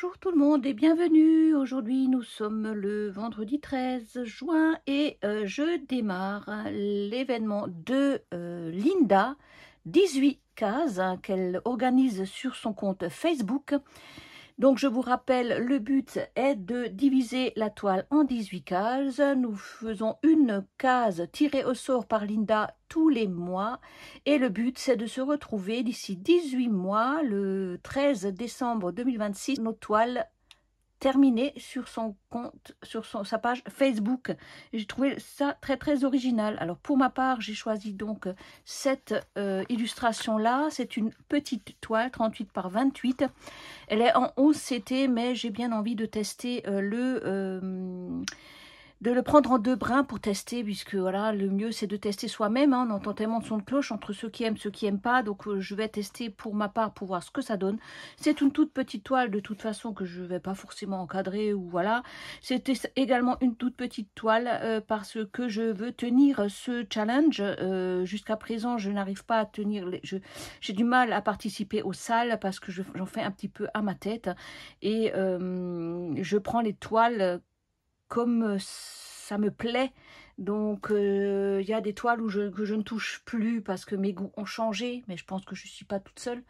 Bonjour tout le monde et bienvenue. Aujourd'hui nous sommes le vendredi 13 juin et je démarre l'événement de Linda, 18 cases qu'elle organise sur son compte Facebook. Donc je vous rappelle, le but est de diviser la toile en 18 cases. Nous faisons une case tirée au sort par Linda tous les mois. Et le but, c'est de se retrouver d'ici 18 mois, le 13 décembre 2026, nos toiles terminées sur son compte, sur sa page Facebook. J'ai trouvé ça très original. Alors pour ma part, j'ai choisi donc cette illustration là. C'est une petite toile 38 par 28. Elle est en 11 CT, mais j'ai bien envie de tester de le prendre en deux brins pour tester, puisque voilà, le mieux c'est de tester soi-même, hein. On entend tellement de sons de cloche entre ceux qui aiment pas, donc je vais tester pour ma part pour voir ce que ça donne. C'est une toute petite toile de toute façon que je vais pas forcément encadrer, ou voilà. C'était également une toute petite toile parce que je veux tenir ce challenge. Jusqu'à présent je n'arrive pas à tenir, j'ai du mal à participer aux salles parce que j'en fais un petit peu à ma tête, et je prends les toiles comme ça me plaît. Donc il y a des toiles que je ne touche plus parce que mes goûts ont changé, mais je pense que je ne suis pas toute seule.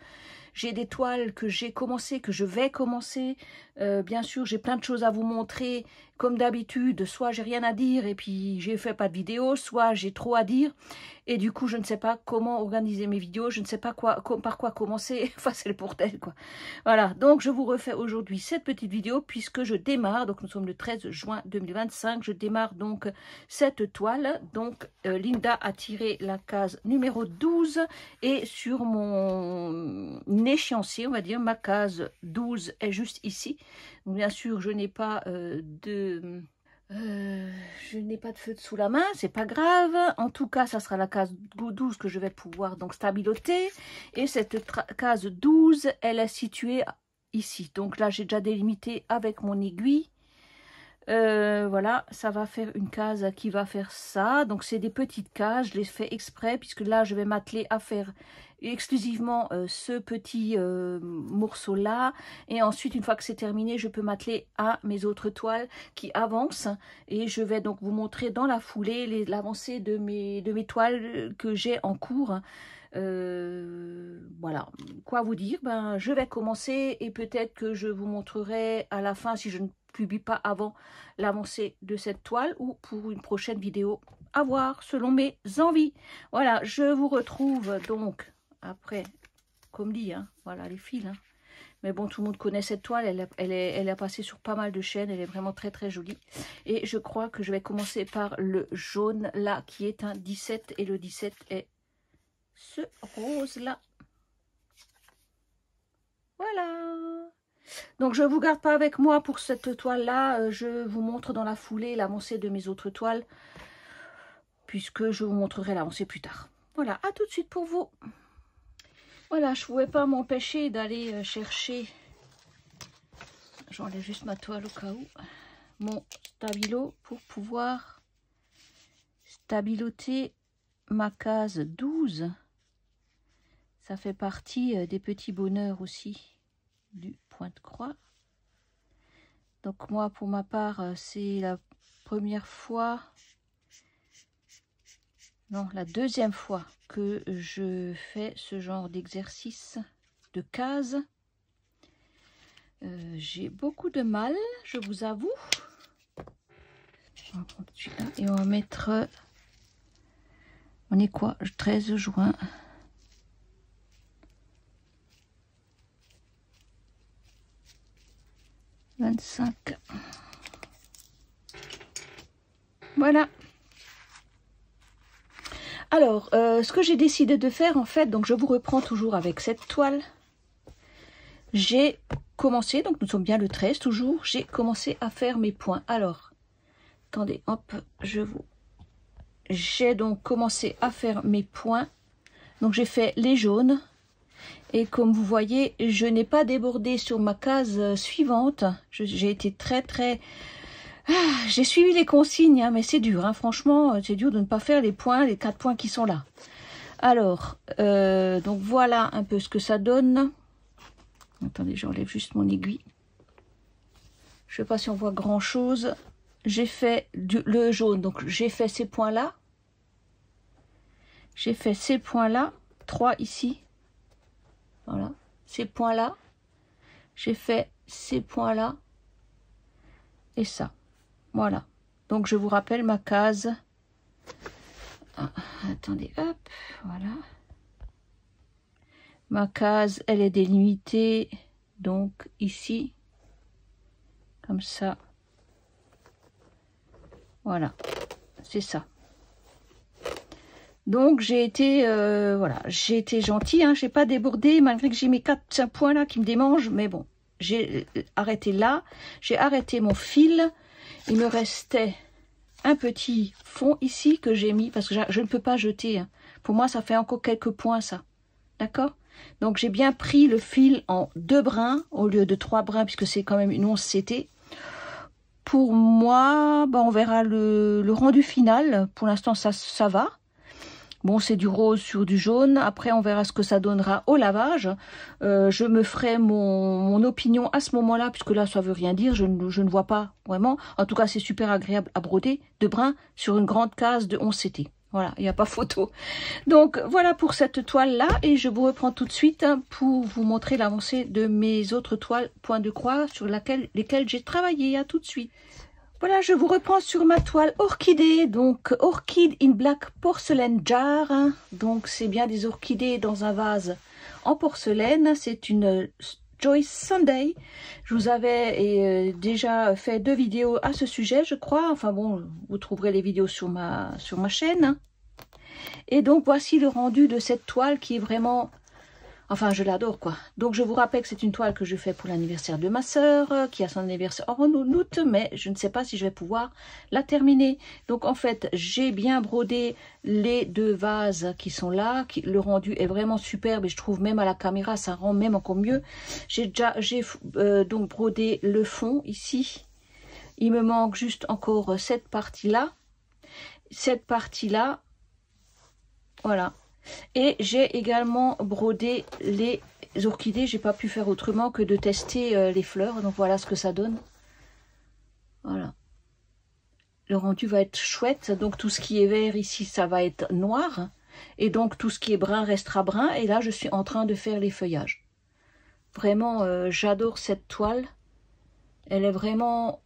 J'ai des toiles que j'ai commencé, que je vais commencer. Bien sûr, j'ai plein de choses à vous montrer. Comme d'habitude, soit j'ai rien à dire et puis j'ai fait pas de vidéo, soit j'ai trop à dire. Et du coup, je ne sais pas comment organiser mes vidéos, je ne sais pas par quoi commencer. Enfin, c'est le bordel, quoi. Voilà, donc je vous refais aujourd'hui cette petite vidéo puisque je démarre. Donc, nous sommes le 13 juin 2025. Je démarre donc cette toile. Donc, Linda a tiré la case numéro 12 et sur mon échéancier, on va dire, ma case 12 est juste ici. Donc, bien sûr, je n'ai pas de feutre sous la main, c'est pas grave. En tout cas, ça sera la case 12 que je vais pouvoir donc stabiloter. Et cette case 12, elle est située ici. Donc là, j'ai déjà délimité avec mon aiguille. Voilà, ça va faire une case qui va faire ça. Donc c'est des petites cases, je les fais exprès puisque là je vais m'atteler à faire exclusivement ce petit morceau là, et ensuite une fois que c'est terminé je peux m'atteler à mes autres toiles qui avancent, et je vais donc vous montrer dans la foulée l'avancée de mes toiles que j'ai en cours. Voilà, quoi vous dire, ben je vais commencer et peut-être que je vous montrerai à la fin, si je ne publie pas avant, l'avancée de cette toile, ou pour une prochaine vidéo, à voir selon mes envies. Voilà, je vous retrouve donc après, comme dit, hein, voilà les fils, hein. Mais bon, tout le monde connaît cette toile, elle est passée sur pas mal de chaînes, elle est vraiment très jolie. Et je crois que je vais commencer par le jaune là, qui est un 17, et le 17 est ce rose là. Voilà. Donc je ne vous garde pas avec moi pour cette toile là, je vous montre dans la foulée l'avancée de mes autres toiles, puisque je vous montrerai l'avancée plus tard. Voilà, à tout de suite pour vous. Voilà, je ne pouvais pas m'empêcher d'aller chercher, j'enlève juste ma toile au cas où, mon stabilo pour pouvoir stabiloter ma case 12. Ça fait partie des petits bonheurs aussi du point de croix. Donc moi, pour ma part, c'est la première fois, non, la deuxième fois que je fais ce genre d'exercice de cases. J'ai beaucoup de mal, je vous avoue. On va prendre celui-là et on va mettre, on est quoi, 13 juin. Voilà. Alors, ce que j'ai décidé de faire, en fait, donc je vous reprends toujours avec cette toile. J'ai commencé, donc nous sommes bien le 13 toujours, j'ai commencé à faire mes points. Alors, attendez, hop, j'ai donc commencé à faire mes points. Donc j'ai fait les jaunes. Et comme vous voyez, je n'ai pas débordé sur ma case suivante. J'ai été très... j'ai suivi les consignes, hein, mais c'est dur, hein, franchement, c'est dur de ne pas faire les points, les 4 points qui sont là. Alors, donc voilà un peu ce que ça donne. Attendez, j'enlève juste mon aiguille. Je sais pas si on voit grand chose. J'ai fait le jaune, donc j'ai fait ces points là. J'ai fait ces points là, 3 ici. Voilà, ces points là. J'ai fait ces points là. Et ça. Voilà. Donc je vous rappelle ma case. Ah, attendez, hop, voilà. Ma case, elle est délimitée. Donc ici. Comme ça. Voilà. C'est ça. Donc j'ai été voilà, j'ai été gentille, hein, j'ai pas débordé malgré que j'ai mes 4 points là qui me démangent, mais bon, j'ai arrêté là, j'ai arrêté mon fil, il me restait un petit fond ici que j'ai mis parce que je ne peux pas jeter, hein. Pour moi ça fait encore quelques points ça, d'accord? Donc j'ai bien pris le fil en 2 brins au lieu de 3 brins puisque c'est quand même une 11 CT. Pour moi, bah, on verra le rendu final, pour l'instant ça va. Bon, c'est du rose sur du jaune. Après, on verra ce que ça donnera au lavage. Je me ferai mon opinion à ce moment-là, puisque là, ça veut rien dire. Je ne vois pas vraiment. En tout cas, c'est super agréable à broder de brun sur une grande case de 11 CT. Voilà, il n'y a pas photo. Donc, voilà pour cette toile-là. Et je vous reprends tout de suite pour vous montrer l'avancée de mes autres toiles point de croix sur lesquelles j'ai travaillé. À tout de suite. Voilà, je vous reprends sur ma toile orchidée, donc Orchid in Black Porcelain Jar. Donc c'est bien des orchidées dans un vase en porcelaine. C'est une Joyce Sunday. Je vous avais déjà fait 2 vidéos à ce sujet, je crois. Enfin bon, vous trouverez les vidéos sur ma chaîne. Et donc voici le rendu de cette toile qui est vraiment... Enfin, je l'adore, quoi. Donc, je vous rappelle que c'est une toile que je fais pour l'anniversaire de ma sœur, qui a son anniversaire en août, mais je ne sais pas si je vais pouvoir la terminer. Donc, en fait, j'ai bien brodé les 2 vases qui sont là. Le rendu est vraiment superbe et je trouve même à la caméra, ça rend même encore mieux. J'ai donc brodé le fond ici. Il me manque juste encore cette partie-là. Cette partie-là, voilà. Et j'ai également brodé les orchidées. J'ai pas pu faire autrement que de tester les fleurs. Donc voilà ce que ça donne. Voilà. Le rendu va être chouette. Donc tout ce qui est vert ici, ça va être noir. Et donc tout ce qui est brun restera brun. Et là, je suis en train de faire les feuillages. Vraiment, j'adore cette toile. Elle est vraiment...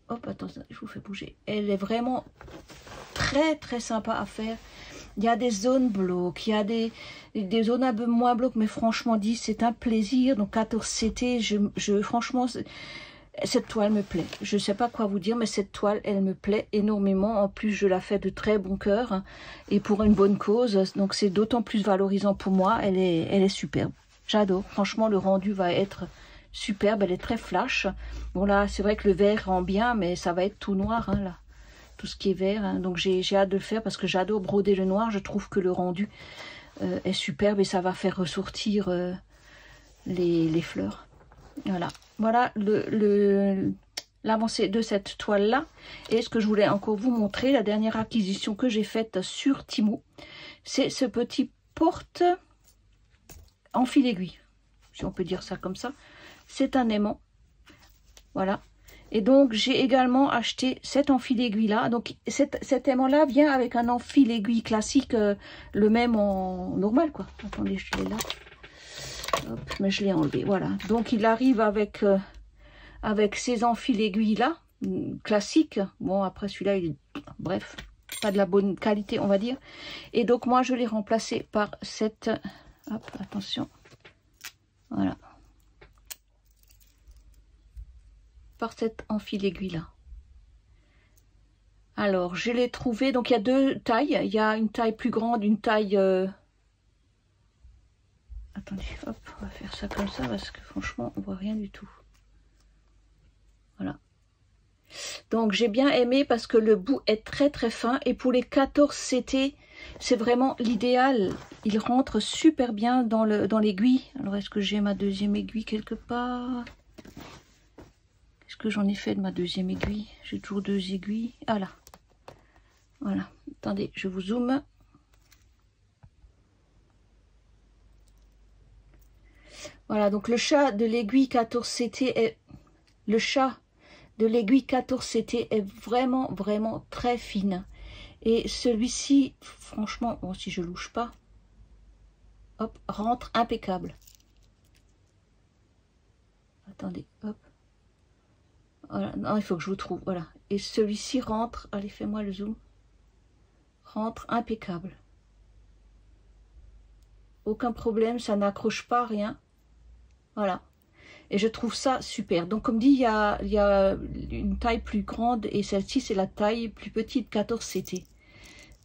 Hop, attends, je vous fais bouger. Elle est vraiment très très sympa à faire. Il y a des zones glauques, il y a des zones un peu moins glauques, mais franchement dit, c'est un plaisir. Donc 14 CT, franchement, cette toile me plaît. Je ne sais pas quoi vous dire, mais cette toile, elle me plaît énormément. En plus, je la fais de très bon cœur, hein, et pour une bonne cause. Donc c'est d'autant plus valorisant pour moi. Elle est superbe. J'adore. Franchement, le rendu va être superbe. Elle est très flash. Bon là, c'est vrai que le vert rend bien, mais ça va être tout noir, hein, là. Tout ce qui est vert, hein. Donc j'ai hâte de le faire parce que j'adore broder le noir. Je trouve que le rendu est superbe et ça va faire ressortir les fleurs. Voilà, voilà l'avancée de cette toile là. Et ce que je voulais encore vous montrer, la dernière acquisition que j'ai faite sur Temu, c'est ce petit porte en fil aiguille, si on peut dire ça comme ça. C'est un aimant, voilà. Et donc, j'ai également acheté cet enfil aiguille là. Donc, cet aimant là vient avec un enfil aiguille classique, le même en normal, quoi. Attendez, je l'ai là. Hop, mais je l'ai enlevé, voilà. Donc, il arrive avec ces enfils aiguilles là, classiques. Bon, après, celui-là, il est, bref, pas de la bonne qualité, on va dire. Et donc, moi, je l'ai remplacé par cette... Hop, attention. Voilà. Par cette enfil aiguille là. Alors je l'ai trouvé, donc il y a 2 tailles, il y a une taille plus grande, une taille attendez, hop, on va faire ça comme ça parce que franchement on voit rien du tout. Voilà, donc j'ai bien aimé parce que le bout est très très fin et pour les 14 CT c'est vraiment l'idéal. Il rentre super bien dans l'aiguille. Alors est-ce que j'ai ma 2e aiguille quelque part? Que j'en ai fait de ma 2e aiguille? J'ai toujours 2 aiguilles. Ah là, voilà, attendez, je vous zoome. Voilà, donc le chat de l'aiguille 14 CT est le chat de l'aiguille 14CT est vraiment, vraiment très fine. Et celui-ci, franchement, bon, si je louche pas, hop, rentre impeccable. Attendez, hop. Voilà, non, il faut que je vous trouve, voilà. Et celui-ci rentre, allez, fais-moi le zoom. Rentre impeccable. Aucun problème, ça n'accroche pas, rien. Voilà. Et je trouve ça super. Donc, comme dit, il y a une taille plus grande et celle-ci, c'est la taille plus petite 14CT.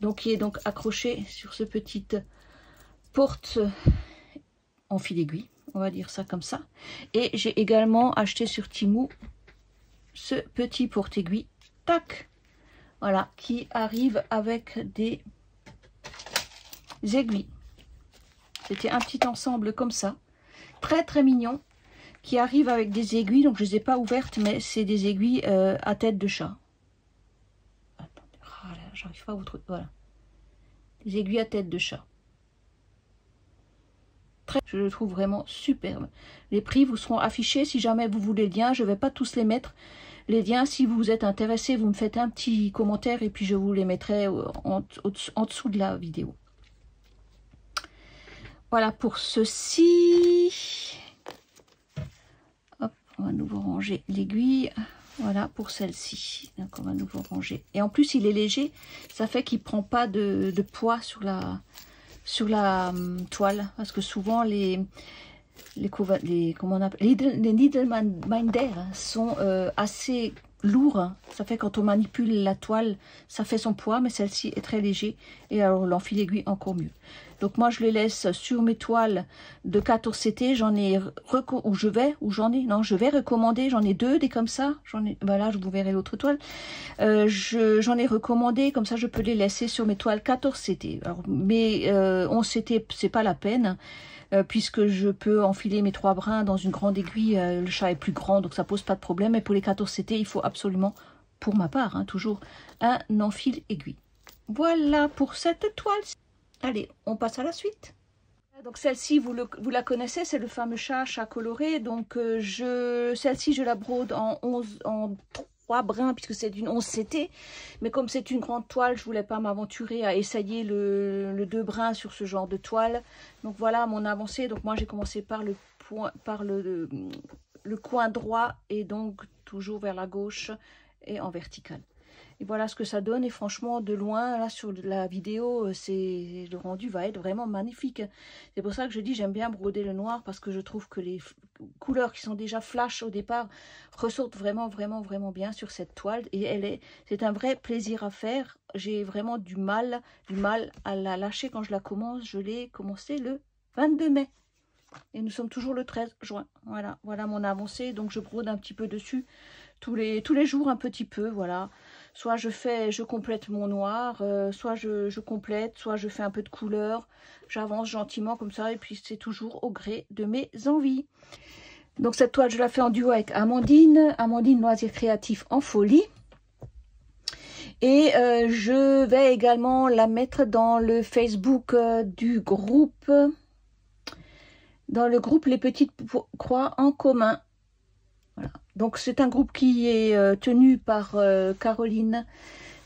Donc, il est donc accroché sur ce petite porte en fil aiguille. On va dire ça comme ça. Et j'ai également acheté sur Temu ce petit porte-aiguille. Tac! Voilà, qui arrive avec des aiguilles. C'était un petit ensemble comme ça. Très, très mignon. Qui arrive avec des aiguilles, donc je ne les ai pas ouvertes, mais c'est des aiguilles à tête de chat. Attendez, oh là, j'arrive pas à vous trouver. Voilà. Des aiguilles à tête de chat. Je le trouve vraiment superbe. Les prix vous seront affichés si jamais vous voulez le lien. Je ne vais pas tous les mettre. Les liens, si vous êtes intéressé, vous me faites un petit commentaire et puis je vous les mettrai en dessous de la vidéo. Voilà pour ceci. On va à nouveau ranger l'aiguille. Voilà pour celle-ci. Donc on va à nouveau ranger. Et en plus il est léger. Ça fait qu'il ne prend pas de poids sur la toile. Parce que souvent les Needleminder sont assez lourds. Ça fait quand on manipule la toile, ça fait son poids. Mais celle-ci est très léger. Et alors l'enfil aiguille encore mieux. Donc moi je les laisse sur mes toiles de 14CT, j'en ai je vais recommander, j'en ai deux des comme ça, voilà, je vous verrai l'autre toile. J'en ai recommandé, comme ça je peux les laisser sur mes toiles 14CT. Alors, mais 11CT, c'est pas la peine, puisque je peux enfiler mes 3 brins dans une grande aiguille, le chat est plus grand, donc ça pose pas de problème. Mais pour les 14CT, il faut absolument, pour ma part, hein, toujours un enfil aiguille. Voilà pour cette toile. Allez, on passe à la suite. Donc celle-ci, vous la connaissez, c'est le fameux chat coloré. Donc celle-ci, je la brode en 3 brins puisque c'est d'une 11CT. Mais comme c'est une grande toile, je voulais pas m'aventurer à essayer le 2 brins sur ce genre de toile. Donc voilà mon avancée. Donc moi j'ai commencé par le coin droit et donc toujours vers la gauche et en vertical. Et voilà ce que ça donne. Et franchement, de loin, là, sur la vidéo, le rendu va être vraiment magnifique. C'est pour ça que je dis, j'aime bien broder le noir, parce que je trouve que les couleurs qui sont déjà flash au départ ressortent vraiment, vraiment, vraiment bien sur cette toile. Et c'est un vrai plaisir à faire. J'ai vraiment du mal à la lâcher quand je la commence. Je l'ai commencé le 22 mai. Et nous sommes toujours le 13 juin. Voilà mon avancée. Donc je brode un petit peu dessus tous les jours un petit peu, voilà. Soit je complète mon noir, soit je complète, soit je fais un peu de couleur. J'avance gentiment comme ça et puis c'est toujours au gré de mes envies. Donc cette toile, je la fais en duo avec Amandine Loisirs Créatifs en Folie. Et je vais également la mettre dans le Facebook du groupe, dans le groupe Les Petites Croix en commun. Voilà. Donc c'est un groupe qui est tenu par Caroline,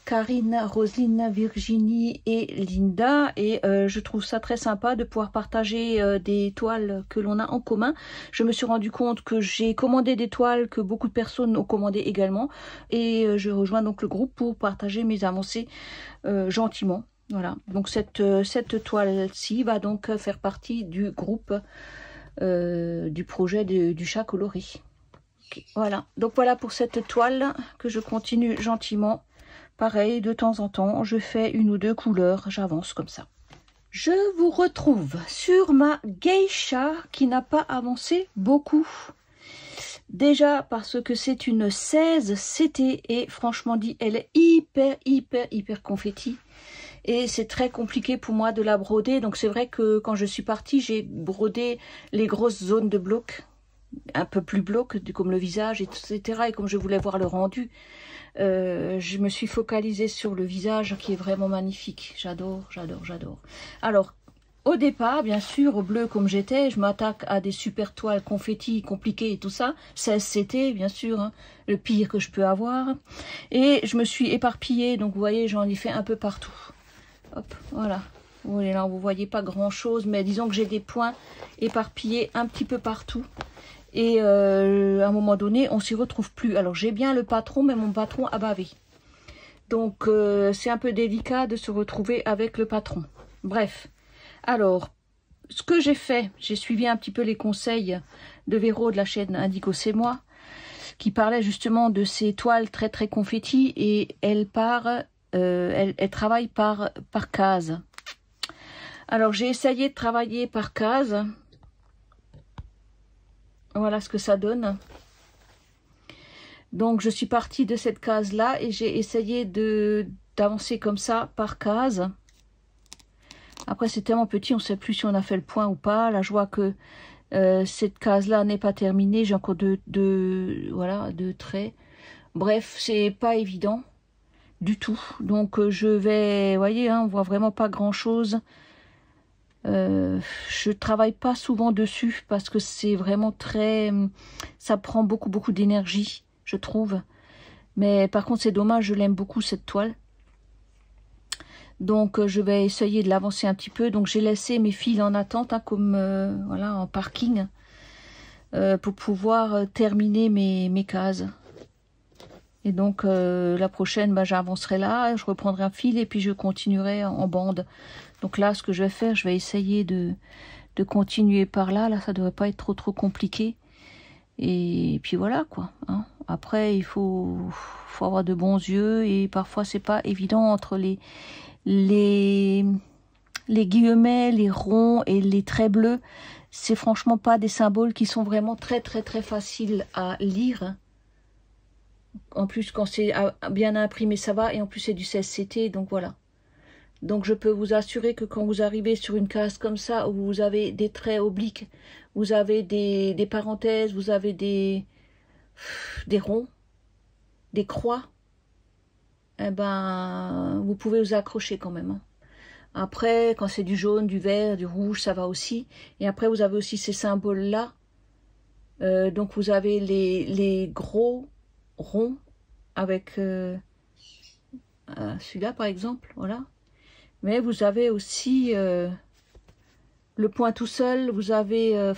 Karine, Roselyne, Virginie et Linda. Et je trouve ça très sympa de pouvoir partager des toiles que l'on a en commun. Je me suis rendu compte que j'ai commandé des toiles que beaucoup de personnes ont commandé également. Et je rejoins donc le groupe pour partager mes avancées gentiment. Voilà, donc cette toile-ci va donc faire partie du groupe du projet du chat coloré. Okay, voilà, donc voilà pour cette toile que je continue gentiment. Pareil, de temps en temps, je fais 1 ou 2 couleurs, j'avance comme ça. Je vous retrouve sur ma geisha qui n'a pas avancé beaucoup. Déjà parce que c'est une 16CT et franchement dit, elle est hyper confetti. Et c'est très compliqué pour moi de la broder. Donc c'est vrai que quand je suis partie, j'ai brodé les grosses zones de bloc, un peu plus bloc, comme le visage, etc. Et comme je voulais voir le rendu, je me suis focalisée sur le visage qui est vraiment magnifique. J'adore. Alors, au départ, bien sûr, au bleu comme j'étais, je m'attaque à des super toiles confetti compliquées et tout ça. 16CT, bien sûr, hein, le pire que je peux avoir. Et je me suis éparpillée, donc vous voyez, j'en ai fait un peu partout. Hop, voilà. Vous voyez, là, vous voyez pas grand-chose, mais disons que j'ai des points éparpillés un petit peu partout. Et à un moment donné, on s'y retrouve plus. Alors, j'ai bien le patron, mais mon patron a bavé. Donc, c'est un peu délicat de se retrouver avec le patron. Bref. Alors, ce que j'ai fait, j'ai suivi un petit peu les conseils de Véro de la chaîne Indigo C'est Moi, qui parlait justement de ces toiles très très confetti, et elle travaille par case. Alors, j'ai essayé de travailler par case. Voilà ce que ça donne. Donc, je suis partie de cette case-là et j'ai essayé d'avancer comme ça par case. Après, c'est tellement petit, on ne sait plus si on a fait le point ou pas. Là, je vois que cette case-là n'est pas terminée. J'ai encore deux traits. Bref, c'est pas évident du tout. Donc, je vais... Vous voyez, hein, on voit vraiment pas grand-chose. Je travaille pas souvent dessus parce que c'est vraiment très... Ça prend beaucoup d'énergie, je trouve. Mais par contre, c'est dommage, je l'aime beaucoup, cette toile. Donc, je vais essayer de l'avancer un petit peu. Donc, j'ai laissé mes fils en attente, hein, comme voilà, en parking, pour pouvoir terminer mes cases. Et donc, la prochaine, bah, j'avancerai là, je reprendrai un fil et puis je continuerai en bande. Donc là, ce que je vais faire, je vais essayer de continuer par là. Là, ça devrait pas être trop compliqué. Et puis voilà, quoi. Hein. Après, il faut avoir de bons yeux et parfois, c'est pas évident entre les guillemets, les ronds et les traits bleus. C'est franchement pas des symboles qui sont vraiment très faciles à lire. En plus, quand c'est bien imprimé, ça va. Et en plus, c'est du 16CT, donc voilà. Donc, je peux vous assurer que quand vous arrivez sur une case comme ça, où vous avez des traits obliques, vous avez des parenthèses, vous avez des ronds, des croix, eh ben, vous pouvez vous accrocher quand même. Hein. Après, quand c'est du jaune, du vert, du rouge, ça va aussi. Et après, vous avez aussi ces symboles-là. Donc, vous avez les gros ronds avec celui-là, par exemple, voilà. Mais vous avez aussi le point tout seul, vous avez...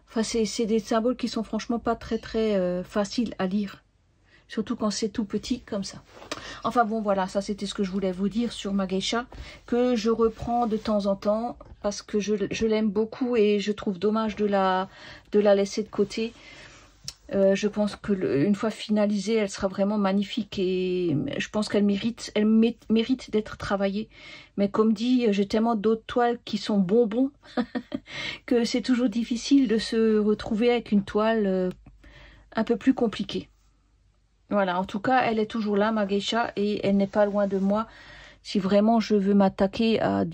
enfin, c'est des symboles qui sont franchement pas très faciles à lire. Surtout quand c'est tout petit comme ça. Enfin bon, voilà, ça c'était ce que je voulais vous dire sur ma geisha, que je reprends de temps en temps, parce que je l'aime beaucoup et je trouve dommage de la laisser de côté. Je pense que une fois finalisée, elle sera vraiment magnifique et je pense qu'elle mérite d'être travaillée. Mais comme dit, j'ai tellement d'autres toiles qui sont bonbons que c'est toujours difficile de se retrouver avec une toile un peu plus compliquée. Voilà, en tout cas, elle est toujours là, ma geisha, et elle n'est pas loin de moi si vraiment je veux m'attaquer à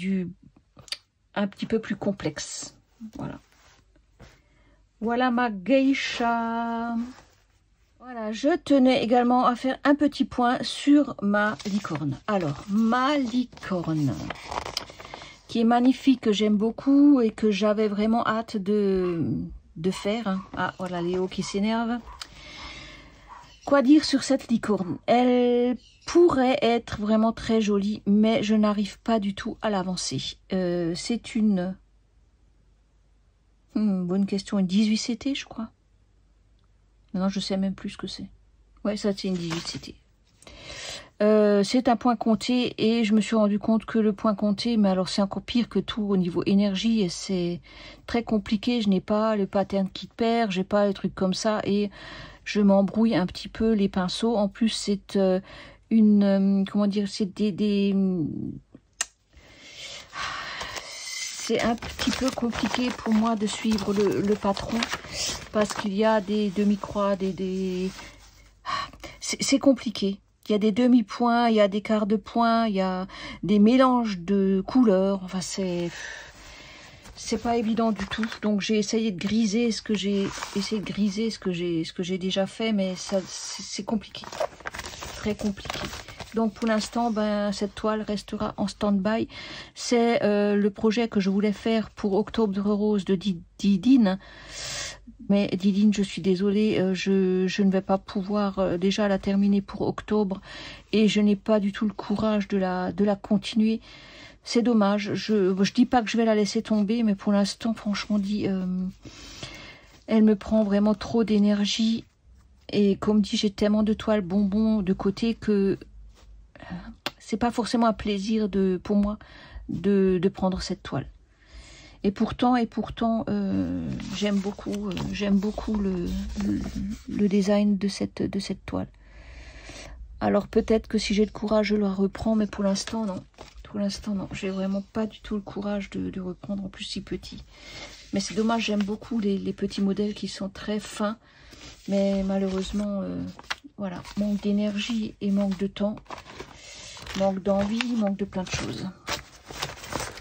un petit peu plus complexe. Voilà. Voilà ma geisha. Voilà, je tenais également à faire un petit point sur ma licorne. Alors, ma licorne, qui est magnifique, que j'aime beaucoup et que j'avais vraiment hâte de faire. Ah, voilà Léo qui s'énerve. Quoi dire sur cette licorne? Elle pourrait être vraiment très jolie, mais je n'arrive pas du tout à l'avancer. C'est une... bonne question, une 18CT, je crois. Non, je sais même plus ce que c'est. Ouais, ça, c'est une 18CT. C'est un point compté et je me suis rendu compte que le point compté, mais alors c'est encore pire que tout au niveau énergie et c'est très compliqué. Je n'ai pas le pattern qui perd, j'ai pas les trucs comme ça et je m'embrouille un petit peu les pinceaux. En plus, c'est comment dire, c'est c'est un petit peu compliqué pour moi de suivre le patron parce qu'il y a des demi-croix, c'est compliqué. Il y a des demi-points, il y a des quarts de points, il y a des mélanges de couleurs. Enfin, c'est pas évident du tout. Donc, j'ai essayé de griser ce que j'ai déjà fait, mais ça c'est compliqué, très compliqué. Donc pour l'instant, ben, cette toile restera en stand-by. C'est le projet que je voulais faire pour Octobre Rose de Didine. Mais Didine, je suis désolée, je ne vais pas pouvoir déjà la terminer pour octobre. Et je n'ai pas du tout le courage de la continuer. C'est dommage. Je dis pas que je vais la laisser tomber, mais pour l'instant, franchement dit, elle me prend vraiment trop d'énergie. Et comme dit, j'ai tellement de toiles bonbons de côté que c'est pas forcément un plaisir pour moi de prendre cette toile. Et pourtant, j'aime beaucoup le design de cette toile. Alors peut-être que si j'ai le courage, je la reprends, mais pour l'instant, non. Pour l'instant, non. J'ai vraiment pas du tout le courage de reprendre, en plus si petit. Mais c'est dommage, j'aime beaucoup les petits modèles qui sont très fins. Mais malheureusement, voilà, manque d'énergie et manque de temps. Manque d'envie, manque de plein de choses.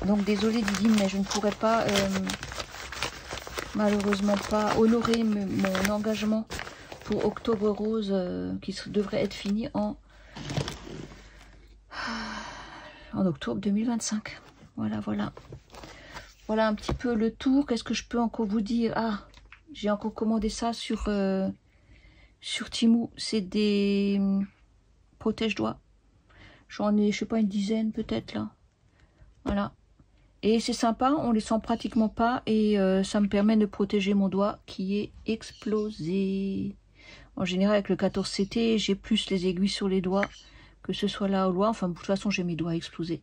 Donc désolée Didine, mais je ne pourrais pas, malheureusement pas, honorer mon engagement pour Octobre Rose qui devrait être fini en octobre 2025. Voilà, voilà. Voilà un petit peu le tour. Qu'est-ce que je peux encore vous dire? Ah, j'ai encore commandé ça sur Temu. C'est des protège-doigts. J'en ai, je sais pas, une dizaine peut-être là. Voilà. Et c'est sympa, on les sent pratiquement pas. Et ça me permet de protéger mon doigt qui est explosé. En général, avec le 14CT, j'ai plus les aiguilles sur les doigts, que ce soit là ou loin. Enfin, de toute façon, j'ai mes doigts explosés.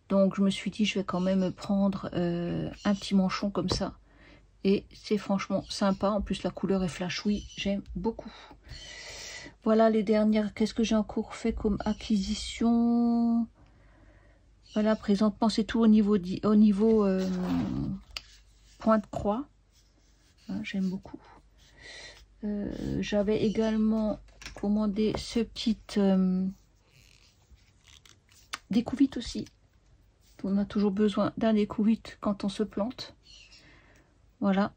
Donc, je me suis dit, je vais quand même prendre un petit manchon comme ça. Et c'est franchement sympa. En plus, la couleur est flash, oui, j'aime beaucoup. Voilà les dernières. Qu'est-ce que j'ai encore fait comme acquisition? Voilà, présentement, c'est tout au niveau point de croix. J'aime beaucoup. J'avais également commandé ce petit découvite aussi. On a toujours besoin d'un découvite quand on se plante. Voilà,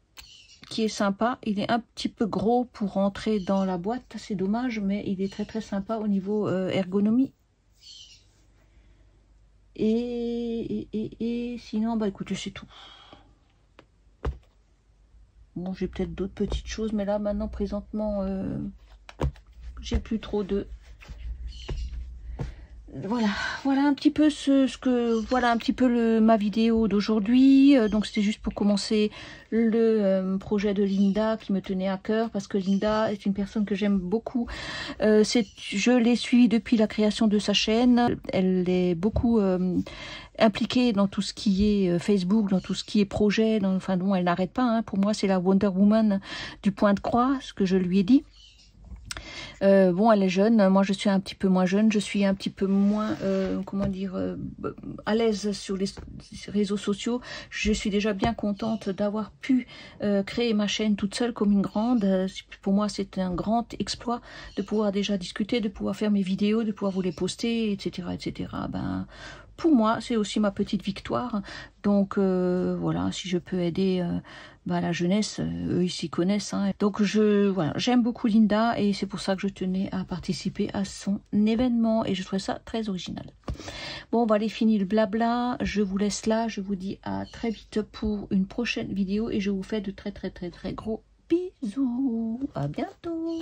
qui est sympa. Il est un petit peu gros pour rentrer dans la boîte, c'est dommage, mais il est très très sympa au niveau ergonomie. Et sinon, bah écoutez, c'est tout. Bon, j'ai peut-être d'autres petites choses, mais là maintenant présentement, j'ai plus trop de... Voilà un petit peu ma vidéo d'aujourd'hui. Donc c'était juste pour commencer le projet de Linda qui me tenait à cœur, parce que Linda est une personne que j'aime beaucoup. Je l'ai suivie depuis la création de sa chaîne. Elle est beaucoup impliquée dans tout ce qui est Facebook, dans tout ce qui est projet. Enfin bon, elle n'arrête pas. Hein. Pour moi, c'est la Wonder Woman du point de croix, ce que je lui ai dit. Bon, elle est jeune, moi je suis un petit peu moins jeune, je suis un petit peu moins, comment dire, à l'aise sur les réseaux sociaux. Je suis déjà bien contente d'avoir pu créer ma chaîne toute seule comme une grande. Pour moi, c'est un grand exploit de pouvoir déjà discuter, de pouvoir faire mes vidéos, de pouvoir vous les poster, etc. etc. Ben, pour moi, c'est aussi ma petite victoire. Donc voilà, si je peux aider la jeunesse, eux ils s'y connaissent. Hein. Donc voilà, j'aime beaucoup Linda et c'est pour ça que je tenais à participer à son événement et je trouvais ça très original. Bon, on va aller finir le blabla. Je vous laisse là. Je vous dis à très vite pour une prochaine vidéo et je vous fais de très très très très gros bisous. À bientôt.